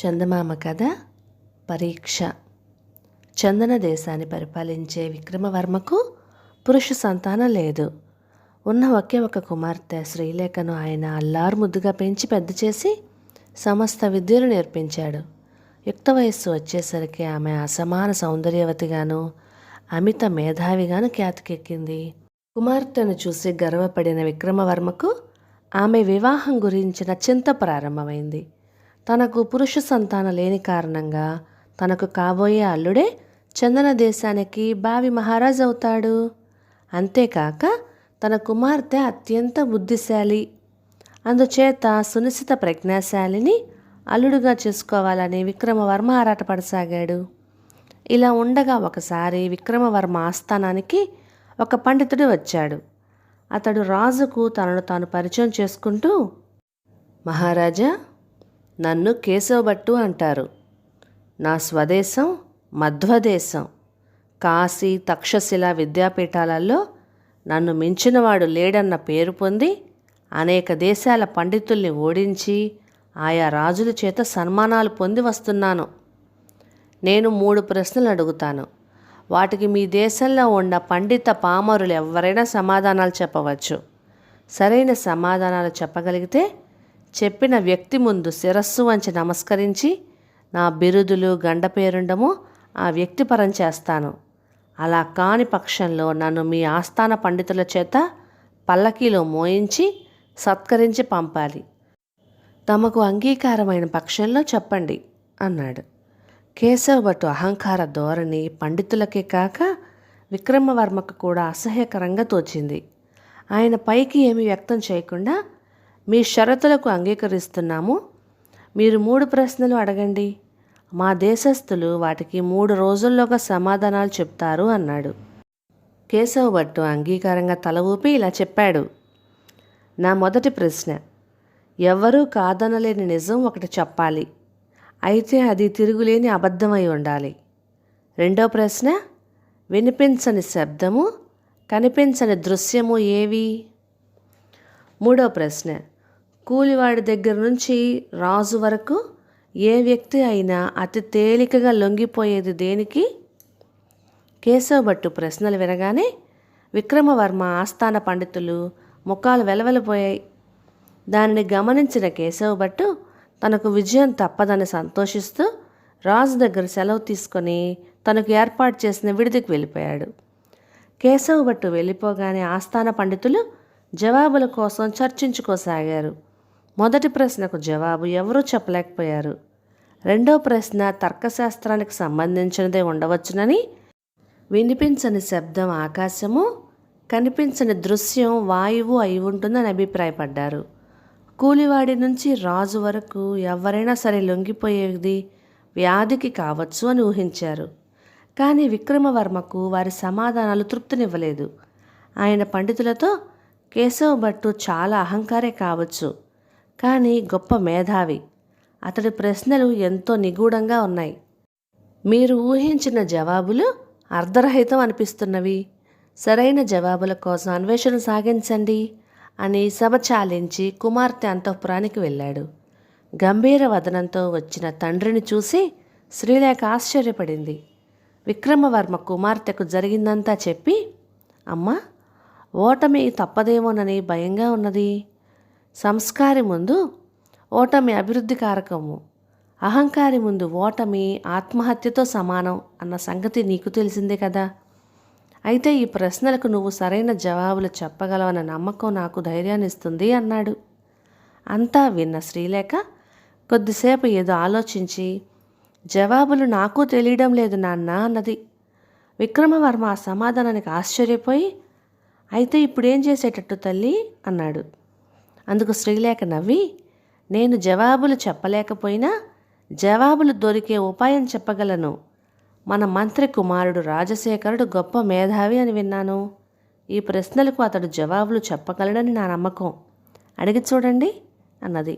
చందమామ కథ పరీక్ష. చందన దేశాన్ని పరిపాలించే విక్రమవర్మకు పురుష సంతానం లేదు. ఉన్న ఒకే ఒక కుమార్తె శ్రీలేఖను ఆయన అల్లారు ముద్దుగా పెంచి పెద్ద చేసి సమస్త విద్యలు నేర్పించాడు. యుక్త వయస్సు వచ్చేసరికి ఆమె అసమాన సౌందర్యవతిగాను అమిత మేధావిగాను ఖ్యాతికెక్కింది. కుమార్తెను చూసి గర్వపడిన విక్రమవర్మకు ఆమె వివాహం గురించిన చింత ప్రారంభమైంది. తనకు పురుష సంతానం లేని కారణంగా తనకు కాబోయే అల్లుడే చందన దేశానికి భావి మహారాజు అవుతాడు. అంతేకాక తన కుమార్తె అత్యంత బుద్ధిశాలి, అందుచేత సునిశ్చిత ప్రజ్ఞాశాలిని అల్లుడుగా చేసుకోవాలని విక్రమవర్మ ఆరాటపడసాగాడు. ఇలా ఉండగా ఒకసారి విక్రమవర్మ ఆస్థానానికి ఒక పండితుడు వచ్చాడు. అతడు రాజుకు తనను తాను పరిచయం చేసుకుంటూ, మహారాజా, నన్ను కేశవభట్టు అంటారు. నా స్వదేశం మధ్వదేశం. కాశీ తక్షశిల విద్యాపీఠాలలో నన్ను మించినవాడు లేడన్న పేరు పొంది అనేక దేశాల పండితుల్ని ఓడించి ఆయా రాజుల చేత సన్మానాలు పొంది వస్తున్నాను. నేను 3 ప్రశ్నలు అడుగుతాను. వాటికి మీ దేశంలో ఉన్న పండిత పామరులు ఎవరైనా సమాధానాలు చెప్పవచ్చు. సరైన సమాధానాలు చెప్పగలిగితే చెప్పిన వ్యక్తి ముందు శిరస్సు వంచి నమస్కరించి నా బిరుదులు గండపేరుండము ఆ వ్యక్తి పరం చేస్తాను. అలా కాని పక్షంలో నన్ను మీ ఆస్థాన పండితుల చేత పల్లకీలో మోయించి సత్కరించి పంపాలి. తమకు అంగీకారమైన పక్షంలో చెప్పండి అన్నాడు. కేశవభట్టు అహంకార ధోరణి పండితులకే కాక విక్రమవర్మకు కూడా అసహ్యకరంగా తోచింది. ఆయన పైకి ఏమీ వ్యక్తం చేయకుండా, మీ షరతులకు అంగీకరిస్తున్నాము. మీరు 3 ప్రశ్నలు అడగండి. మా దేశస్థులు వాటికి 3 రోజుల్లోగా సమాధానాలు చెప్తారు అన్నాడు. కేశవభట్టు అంగీకారంగా తల ఊపి ఇలా చెప్పాడు. నా మొదటి ప్రశ్న, ఎవ్వరూ కాదనలేని నిజం ఒకటి చెప్పాలి. అయితే అది తిరుగులేని అబద్ధమై ఉండాలి. రెండో ప్రశ్న, వినిపించని శబ్దము కనిపించని దృశ్యము ఏవి? మూడో ప్రశ్న, కూలివాడి దగ్గర నుంచి రాజు వరకు ఏ వ్యక్తి అయినా అతి తేలికగా లొంగిపోయేది దేనికి? కేశవభట్టు ప్రశ్నలు వినగానే విక్రమవర్మ ఆస్థాన పండితులు ముఖాలు వెలవెలపోయాయి. దానిని గమనించిన కేశవభట్టు తనకు విజయం తప్పదని సంతోషిస్తూ రాజు దగ్గర సెలవు తీసుకొని తనకు ఏర్పాటు చేసిన విడిదికి వెళ్ళిపోయాడు. కేశవభట్టు వెళ్ళిపోగానే ఆస్థాన పండితులు జవాబుల కోసం చర్చించుకోసాగారు. మొదటి ప్రశ్నకు జవాబు ఎవరూ చెప్పలేకపోయారు. రెండో ప్రశ్న తర్కశాస్త్రానికి సంబంధించినదే ఉండవచ్చునని, వినిపించని శబ్దం ఆకాశము, కనిపించని దృశ్యం వాయువు అయి ఉంటుందని అభిప్రాయపడ్డారు. కూలివాడి నుంచి రాజు వరకు ఎవరైనా సరే లొంగిపోయేది వ్యాధికి కావచ్చు అని ఊహించారు. కానీ విక్రమవర్మకు వారి సమాధానాలు తృప్తినివ్వలేదు. ఆయన పండితులతో, కేశవభట్టు చాలా అహంకారే కావచ్చు, కానీ గొప్ప మేధావి. అతడి ప్రశ్నలు ఎంతో నిగూఢంగా ఉన్నాయి. మీరు ఊహించిన జవాబులు అర్ధరహితం అనిపిస్తున్నవి. సరైన జవాబుల కోసం అన్వేషణ సాగించండి అని సభ చాలించి కుమార్తె అంతఃపురానికి వెళ్ళాడు. గంభీర వదనంతో వచ్చిన తండ్రిని చూసి శ్రీలేఖ ఆశ్చర్యపడింది. విక్రమవర్మ కుమార్తెకు జరిగిందంతా చెప్పి, అమ్మా, ఓటమి తప్పదేమోనని భయంగా ఉన్నది. సంస్కారి ముందు ఓటమి అభివృద్ధి కారకము, అహంకారి ముందు ఓటమి ఆత్మహత్యతో సమానం అన్న సంగతి నీకు తెలిసిందే కదా. అయితే ఈ ప్రశ్నలకు నువ్వు సరైన జవాబులు చెప్పగలవన్న నమ్మకం నాకు ధైర్యాన్ని ఇస్తుంది అన్నాడు. అంతా విన్న శ్రీలేఖ కొద్దిసేపు ఏదో ఆలోచించి, జవాబులు నాకు తెలియడం లేదు నాన్న అన్నది. విక్రమవర్మ ఆ సమాధానానికి ఆశ్చర్యపోయి, అయితే ఇప్పుడేం చేసేటట్టు తల్లి అన్నాడు. అందుకు శ్రీలేఖ నవ్వి, నేను జవాబులు చెప్పలేకపోయినా జవాబులు దొరికే ఉపాయం చెప్పగలను. మన మంత్రి కుమారుడు రాజశేఖరుడు గొప్ప మేధావి అని విన్నాను. ఈ ప్రశ్నలకు అతడు జవాబులు చెప్పగలడని నా నమ్మకం. అడిగి చూడండి అన్నది.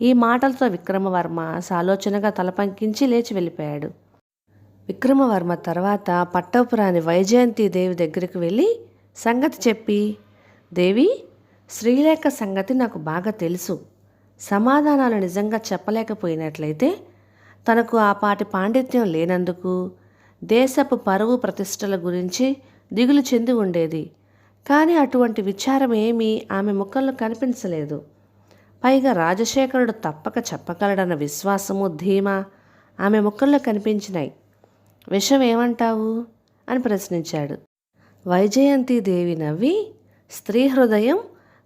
ఈ మాటలతో విక్రమవర్మ సాలోచనగా తలపంకించి లేచి వెళ్ళిపోయాడు. విక్రమవర్మ తర్వాత పట్టపురాణి వైజయంతిదేవి దగ్గరికి వెళ్ళి సంగతి చెప్పి, దేవి, శ్రీలేఖ సంగతి నాకు బాగా తెలుసు. సమాధానాలు నిజంగా చెప్పలేకపోయినట్లయితే తనకు ఆ పాటి పాండిత్యం లేనందుకు దేశపు పరువు ప్రతిష్టల గురించి దిగులు చెంది ఉండేది. కానీ అటువంటి విచారం ఏమీ ఆమె ముఖంలో కనిపించలేదు. పైగా రాజశేఖరుడు తప్పక చెప్పగలడన్న విశ్వాసము, ధీమా ఆమె ముఖంలో కనిపించినాయి. విషయం ఏమంటావు అని ప్రశ్నించాడు. వైజయంతిదేవి నవ్వి, స్త్రీ హృదయం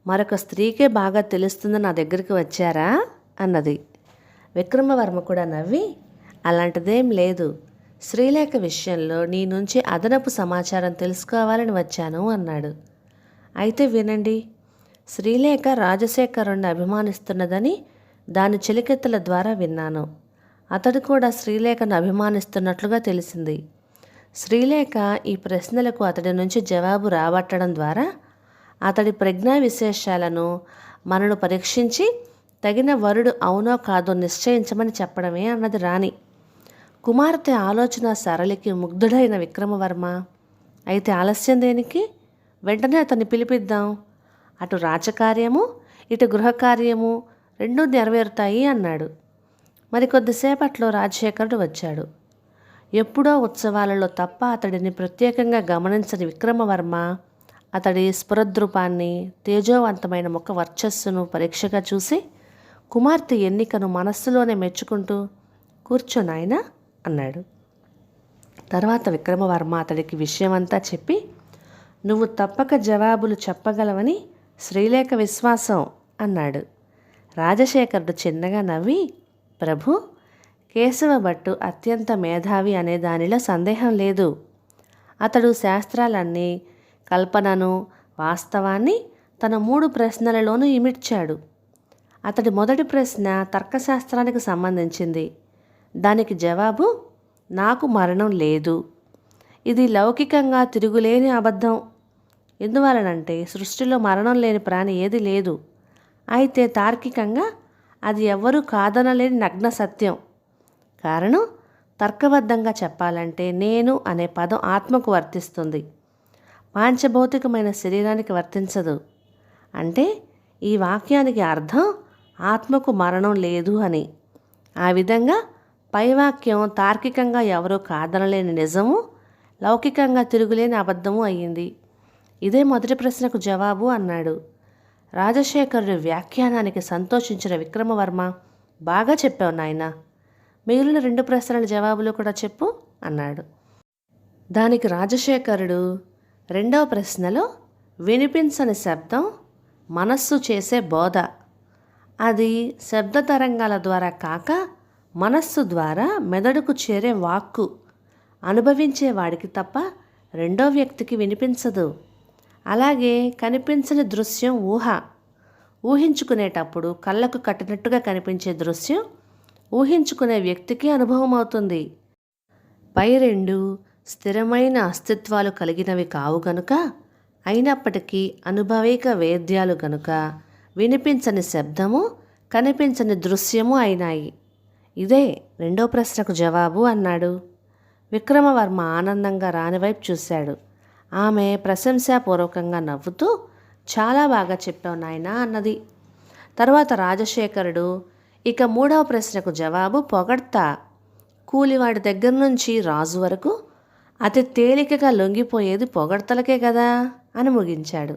మరొక స్త్రీకే బాగా తెలుస్తుందని నా దగ్గరికి వచ్చారా అన్నది. విక్రమవర్మ కూడా నవ్వి, అలాంటిదేం లేదు, శ్రీలేఖ విషయంలో నీ నుంచి అదనపు సమాచారం తెలుసుకోవాలని వచ్చాను అన్నాడు. అయితే వినండి. శ్రీలేఖ రాజశేఖరుణ్ణి అభిమానిస్తున్నదని దాని చెలికెత్తల ద్వారా విన్నాను. అతడు కూడా శ్రీలేఖను అభిమానిస్తున్నట్లుగా తెలిసింది. శ్రీలేఖ ఈ ప్రశ్నలకు అతడి నుంచి జవాబు రాబట్టడం ద్వారా అతడి ప్రజ్ఞా విశేషాలను మనను పరీక్షించి తగిన వరుడు అవునో కాదో నిశ్చయించమని చెప్పడమే అన్నది రాణి. కుమార్తె ఆలోచన సరళికి ముగ్ధుడైన విక్రమవర్మ, అయితే ఆలస్యం దేనికి, వెంటనే అతన్ని పిలిపిద్దాం. అటు రాజకార్యము ఇటు గృహకార్యము రెండూ నెరవేరుతాయి అన్నాడు. మరికొద్దిసేపట్లో రాజశేఖరుడు వచ్చాడు. ఎప్పుడో ఉత్సవాలలో తప్ప అతడిని ప్రత్యేకంగా గమనించని విక్రమవర్మ అతడి స్ఫురద్రూపాన్ని, తేజోవంతమైన ముఖ వర్చస్సును పరీక్షగా చూసి కుమార్తె ఎన్నికను మనస్సులోనే మెచ్చుకుంటూ, కూర్చో నాయనా అన్నాడు. తర్వాత విక్రమవర్మ అతడికి విషయమంతా చెప్పి, నువ్వు తప్పక జవాబులు చెప్పగలవని శ్రీలేఖ విశ్వాసం అన్నాడు. రాజశేఖరుడు చిన్నగా నవ్వి, ప్రభు, కేశవ భట్టు అత్యంత మేధావి అనే దానిలో సందేహం లేదు. అతడు శాస్త్రాలన్నీ, కల్పనను, వాస్తవాన్ని తన 3 ప్రశ్నలలోనూ ఇమిడ్చాడు. అతడి మొదటి ప్రశ్న తర్కశాస్త్రానికి సంబంధించింది. దానికి జవాబు, నాకు మరణం లేదు. ఇది లౌకికంగా తిరుగులేని అబద్ధం. ఎందువలనంటే సృష్టిలో మరణం లేని ప్రాణి ఏది లేదు. అయితే తార్కికంగా అది ఎవ్వరూ కాదనలేని నగ్న సత్యం. కారణం, తర్కబద్ధంగా చెప్పాలంటే నేను అనే పదం ఆత్మకు వర్తిస్తుంది, పాంచభౌతికమైన శరీరానికి వర్తించదు. అంటే ఈ వాక్యానికి అర్థం ఆత్మకు మరణం లేదు అని. ఆ విధంగా పైవాక్యం తార్కికంగా ఎవరూ కాదనలేని నిజము, లౌకికంగా తిరుగులేని అబద్ధము అయ్యింది. ఇదే మొదటి ప్రశ్నకు జవాబు అన్నాడు. రాజశేఖరుడి వ్యాఖ్యానానికి సంతోషించిన విక్రమవర్మ, బాగా చెప్పావు నాయనా, మిగిలిన 2 ప్రశ్నల జవాబులు కూడా చెప్పు అన్నాడు. దానికి రాజశేఖరుడు రెండవ ప్రశ్నలో వినిపించని శబ్దం మనస్సు చేసే బోధ, అది శబ్ద తరంగాల ద్వారా కాక మనస్సు ద్వారా మెదడుకు చేరే వాక్కు, అనుభవించే వాడికి తప్ప రెండో వ్యక్తికి వినిపించదు. అలాగే కనిపించని దృశ్యం ఊహ, ఊహించుకునేటప్పుడు కళ్ళకు కట్టినట్టుగా కనిపించే దృశ్యం ఊహించుకునే వ్యక్తికి అనుభవం అవుతుంది. పై 2 స్థిరమైన అస్తిత్వాలు కలిగినవి కావు గనుక, అయినప్పటికీ అనుభవిక వేద్యాలు గనుక వినిపించని శబ్దము, కనిపించని దృశ్యము అయినాయి. ఇదే రెండో ప్రశ్నకు జవాబు అన్నాడు. విక్రమవర్మ ఆనందంగా రాణివైపు చూశాడు. ఆమె ప్రశంసాపూర్వకంగా నవ్వుతూ, చాలా బాగా చెప్పావు నాయనా అన్నది. తర్వాత రాజశేఖరుడు, ఇక 3వ ప్రశ్నకు జవాబు పొగడ్తా. కూలివాడి దగ్గర నుంచి రాజు వరకు అతి తేలికగా లొంగిపోయేది పొగడ్తలకే కదా అని ముగించాడు.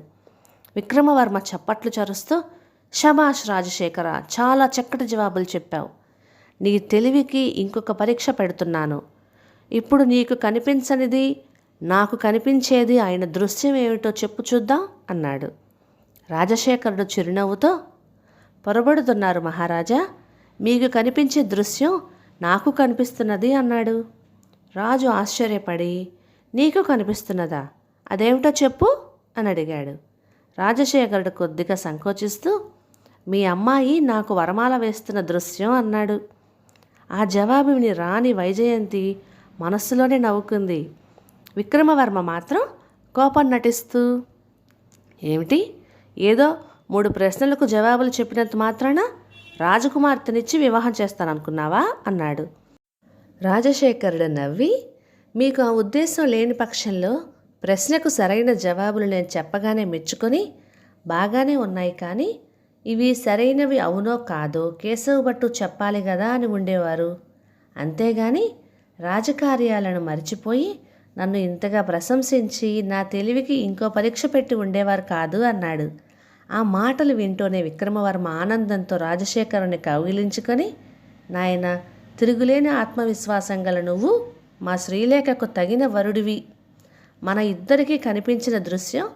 విక్రమవర్మ చప్పట్లు చరుస్తూ, శభాష్ రాజశేఖర, చాలా చక్కటి జవాబులు చెప్పావు. నీ తెలివికి ఇంకొక పరీక్ష పెడుతున్నాను. ఇప్పుడు నీకు కనిపించనిది నాకు కనిపించేది అయిన దృశ్యం ఏమిటో చెప్పు చూద్దాం అన్నాడు. రాజశేఖరుడు చిరునవ్వుతో, పొరబడుతున్నారు మహారాజా, మీకు కనిపించే దృశ్యం నాకు కనిపిస్తున్నది అన్నాడు. రాజు ఆశ్చర్యపడి, నీకు కనిపిస్తున్నదా, అదేమిటో చెప్పు అని అడిగాడు. రాజశేఖరుడు కొద్దిగా సంకోచిస్తూ, మీ అమ్మాయి నాకు వరమాల వేస్తున్న దృశ్యం అన్నాడు. ఆ జవాబు విని రాణి వైజయంతి మనస్సులోనే నవ్వుకుంది. విక్రమవర్మ మాత్రం కోపం నటిస్తూ, ఏమిటి, ఏదో 3 ప్రశ్నలకు జవాబులు చెప్పినంత మాత్రాన రాజకుమార్తెనిచ్చి వివాహం చేస్తాననుకున్నావా అన్నాడు. రాజశేఖరుడు నవ్వి, మీకు ఆ ఉద్దేశం లేని పక్షంలో ప్రశ్నకు సరైన జవాబులు నేను చెప్పగానే మెచ్చుకొని, బాగానే ఉన్నాయి కానీ ఇవి సరైనవి అవునో కాదో కేశవ భట్టు చెప్పాలి కదా అని ఉండేవారు. అంతేగాని రాజకార్యాలను మర్చిపోయి నన్ను ఇంతగా ప్రశంసించి నా తెలివికి ఇంకో పరీక్ష పెట్టి ఉండేవారు కాదు అన్నాడు. ఆ మాటలు వింటూనే విక్రమవర్మ ఆనందంతో రాజశేఖరుని కౌగిలించుకొని, నాయనా, తిరుగులేని ఆత్మవిశ్వాసం గల నువ్వు మా శ్రీలేఖకు తగిన వరుడివి. మన ఇద్దరికీ కనిపించిన దృశ్యం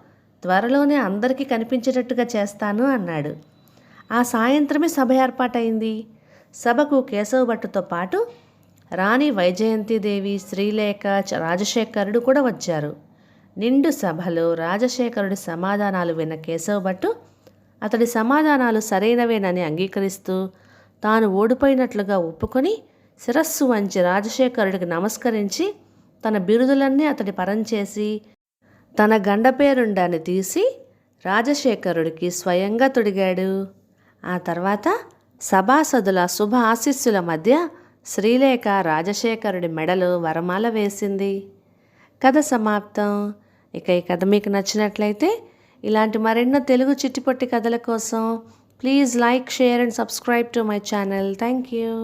త్వరలోనే అందరికీ కనిపించేటట్టుగా చేస్తాను అన్నాడు. ఆ సాయంత్రమే సభ ఏర్పాటైంది. సభకు కేశవ భట్టుతో పాటు రాణి వైజయంతిదేవి, శ్రీలేఖ, రాజశేఖరుడు కూడా వచ్చారు. నిండు సభలో రాజశేఖరుడి సమాధానాలు విన్న కేశవ భట్టు అతడి సమాధానాలు సరైనవేనని అంగీకరిస్తూ తాను ఓడిపోయినట్లుగా ఒప్పుకొని శిరస్సు వంచి రాజశేఖరుడికి నమస్కరించి తన బిరుదులన్నీ అతడి పరం చేసి తన గండపేరుండాన్ని తీసి రాజశేఖరుడికి స్వయంగా తొడిగాడు. ఆ తర్వాత సభాసదుల శుభ ఆశీస్సుల మధ్య శ్రీలేఖ రాజశేఖరుడి మెడలో వరమాల వేసింది. కథ సమాప్తం. ఇక ఈ కథ మీకు నచ్చినట్లయితే ఇలాంటి మరెన్నో తెలుగు చిట్టిపొట్టి కథల కోసం please like, share and subscribe to my channel. Thank you.